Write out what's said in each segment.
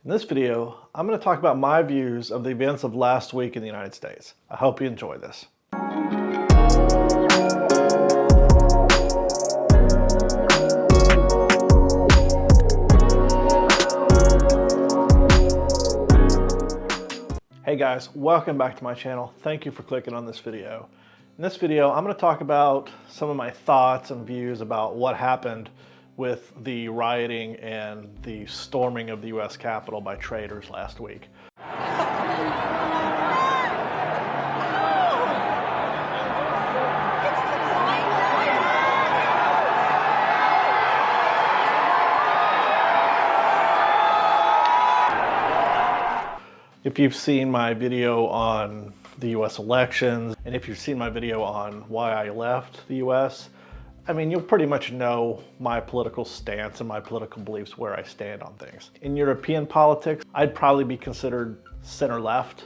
In this video, I'm going to talk about my views of the events of last week in the United States. I hope you enjoy this. Hey guys, welcome back to my channel. Thank you for clicking on this video. In this video, I'm going to talk about some of my thoughts and views about what happened with the rioting and the storming of the U.S. Capitol by traitors last week. If you've seen my video on the U.S. elections, and if you've seen my video on why I left the U.S., I mean, you'll pretty much know my political stance and my political beliefs, where I stand on things. In European politics, I'd probably be considered center-left.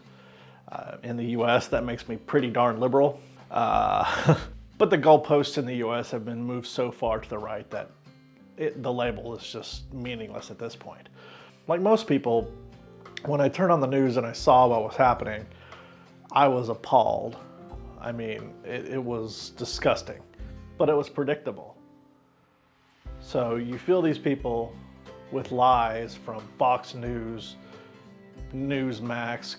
In the U.S., that makes me pretty darn liberal. But the goalposts in the U.S. have been moved so far to the right that the label is just meaningless at this point. Like most people, when I turned on the news and I saw what was happening, I was appalled. I mean, it was disgusting. But it was predictable. So you feel these people with lies from Fox News, Newsmax,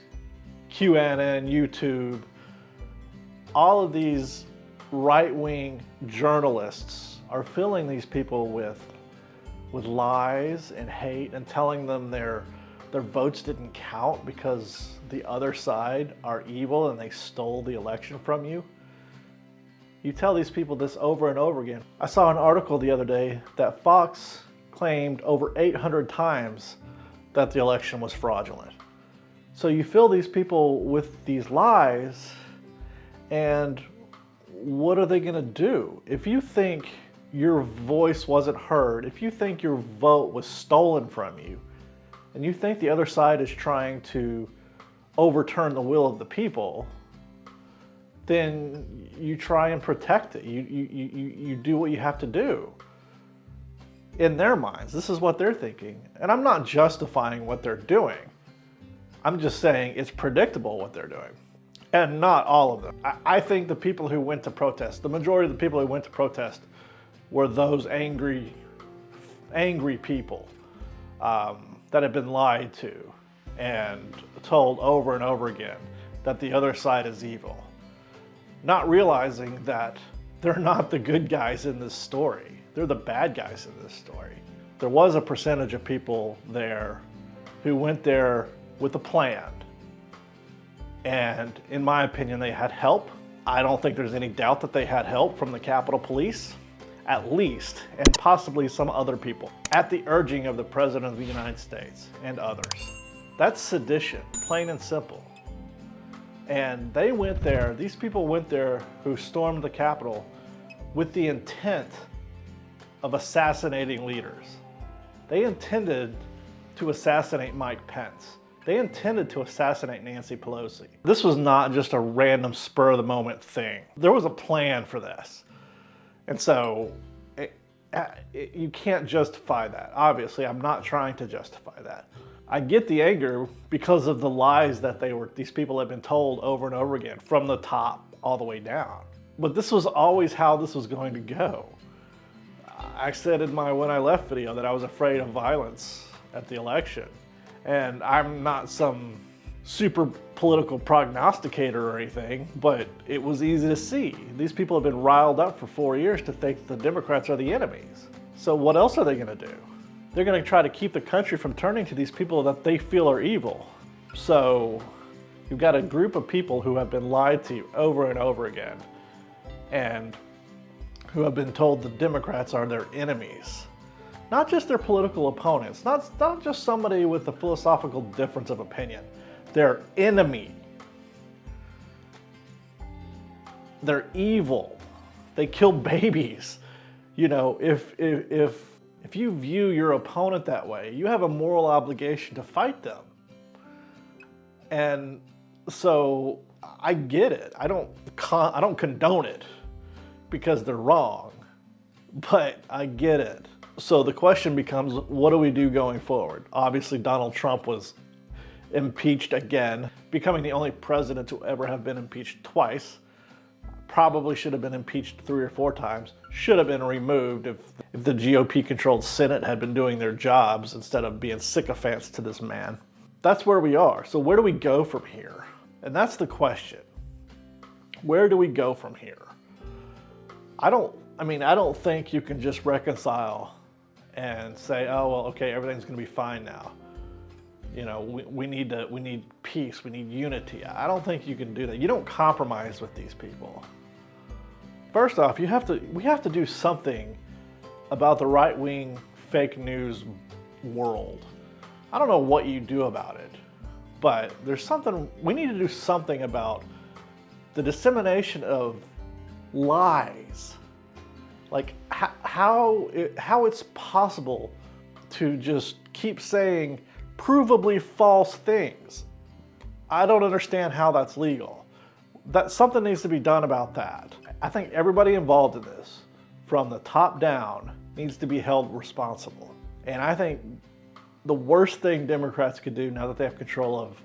QAnon, YouTube, all of these right-wing journalists are filling these people with lies and hate and telling them their votes didn't count because the other side are evil and they stole the election from you. You tell these people this over and over again. I saw an article the other day that Fox claimed over 800 times that the election was fraudulent. So you fill these people with these lies, and what are they going to do? If you think your voice wasn't heard, if you think your vote was stolen from you, and you think the other side is trying to overturn the will of the people, then you try and protect it. You do what you have to do. In their minds, this is what they're thinking. And I'm not justifying what they're doing. I'm just saying it's predictable what they're doing. And not all of them. I think the people who went to protest, the majority of the people who went to protest were those angry people that have been lied to and told over and over again that the other side is evil. Not realizing that they're not the good guys in this story. They're the bad guys in this story. There was a percentage of people there who went there with a plan. And in my opinion, they had help. I don't think there's any doubt that they had help from the Capitol Police, at least, and possibly some other people, at the urging of the President of the United States and others. That's sedition, plain and simple. And they went there, these people went there who stormed the Capitol with the intent of assassinating leaders. They intended to assassinate Mike Pence. They intended to assassinate Nancy Pelosi. This was not just a random spur of the moment thing. There was a plan for this. And so you can't justify that. Obviously, I'm not trying to justify that. I get the anger because of the lies that these people have been told over and over again, from the top all the way down. But this was always how this was going to go. I said in my When I Left video that I was afraid of violence at the election. And I'm not some super political prognosticator or anything, but it was easy to see. These people have been riled up for 4 years to think the Democrats are the enemies. So what else are they going to do? They're going to try to keep the country from turning to these people that they feel are evil. So you've got a group of people who have been lied to over and over again, and who have been told the Democrats are their enemies. Not just their political opponents, not just somebody with a philosophical difference of opinion. Their enemy. They're evil. They kill babies. You know, if you view your opponent that way, you have a moral obligation to fight them. And so I get it. I don't condone it because they're wrong, but I get it. So the question becomes, what do we do going forward? Obviously, Donald Trump was impeached again, becoming the only president to ever have been impeached twice. Probably should have been impeached 3 or 4 times. Should have been removed if the GOP-controlled Senate had been doing their jobs instead of being sycophants to this man. That's where we are. So where do we go from here? And that's the question. Where do we go from here? I don't think you can just reconcile and say, oh, well, okay, everything's going to be fine now. You know, we need peace, we need unity. I don't think you can do that. You don't compromise with these people. First off, we have to do something about the right-wing fake news world. I don't know what you do about it, but we need to do something about the dissemination of lies. Like how it's possible to just keep saying provably false things. I don't understand how that's legal. Something needs to be done about that. I think everybody involved in this, from the top down, needs to be held responsible. And I think the worst thing Democrats could do now that they have control of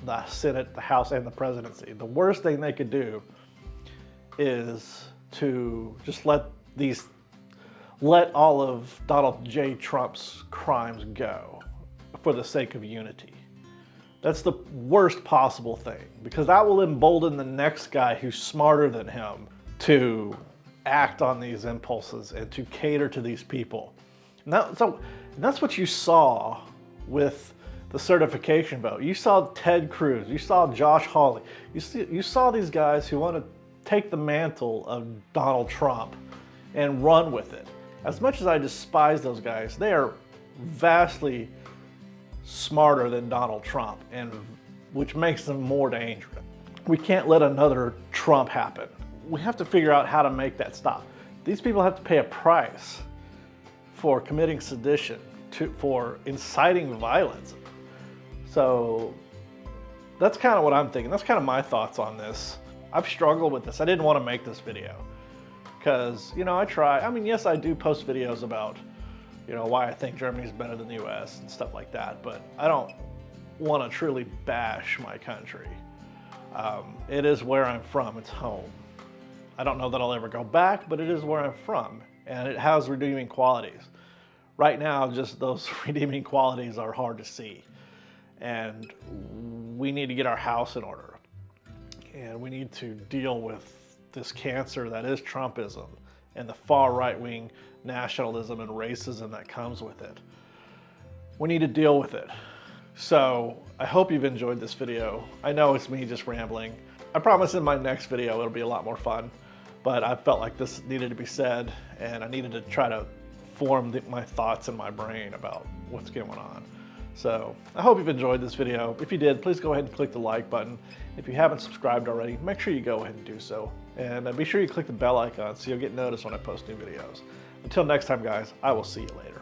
the Senate, the House, and the presidency, the worst thing they could do is to just let all of Donald J. Trump's crimes go for the sake of unity. That's the worst possible thing, because that will embolden the next guy who's smarter than him to act on these impulses and to cater to these people. And that's what you saw with the certification vote. You saw Ted Cruz, you saw Josh Hawley, you saw these guys who want to take the mantle of Donald Trump and run with it. As much as I despise those guys, they are vastly smarter than Donald Trump, and which makes them more dangerous. We can't let another Trump happen. We have to figure out how to make that stop. These people have to pay a price for committing sedition, for inciting violence. So that's kind of what I'm thinking. That's kind of my thoughts on this. I've struggled with this. I didn't want to make this video because, you know, yes, I do post videos about, you know, why I think Germany's better than the US and stuff like that, but I don't want to truly bash my country. It is where I'm from, it's home. I don't know that I'll ever go back, but it is where I'm from, and it has redeeming qualities. Right now, just those redeeming qualities are hard to see, and we need to get our house in order, and we need to deal with this cancer that is Trumpism and the far right-wing nationalism and racism that comes with it. We need to deal with it. So I hope you've enjoyed this video. I know it's me just rambling. I promise in my next video it'll be a lot more fun, but I felt like this needed to be said, and I needed to try to form my thoughts in my brain about what's going on. So I hope you've enjoyed this video. If you did, please go ahead and click the like button. If you haven't subscribed already, make sure you go ahead and do so. And be sure you click the bell icon so you'll get notice when I post new videos. Until next time, guys, I will see you later.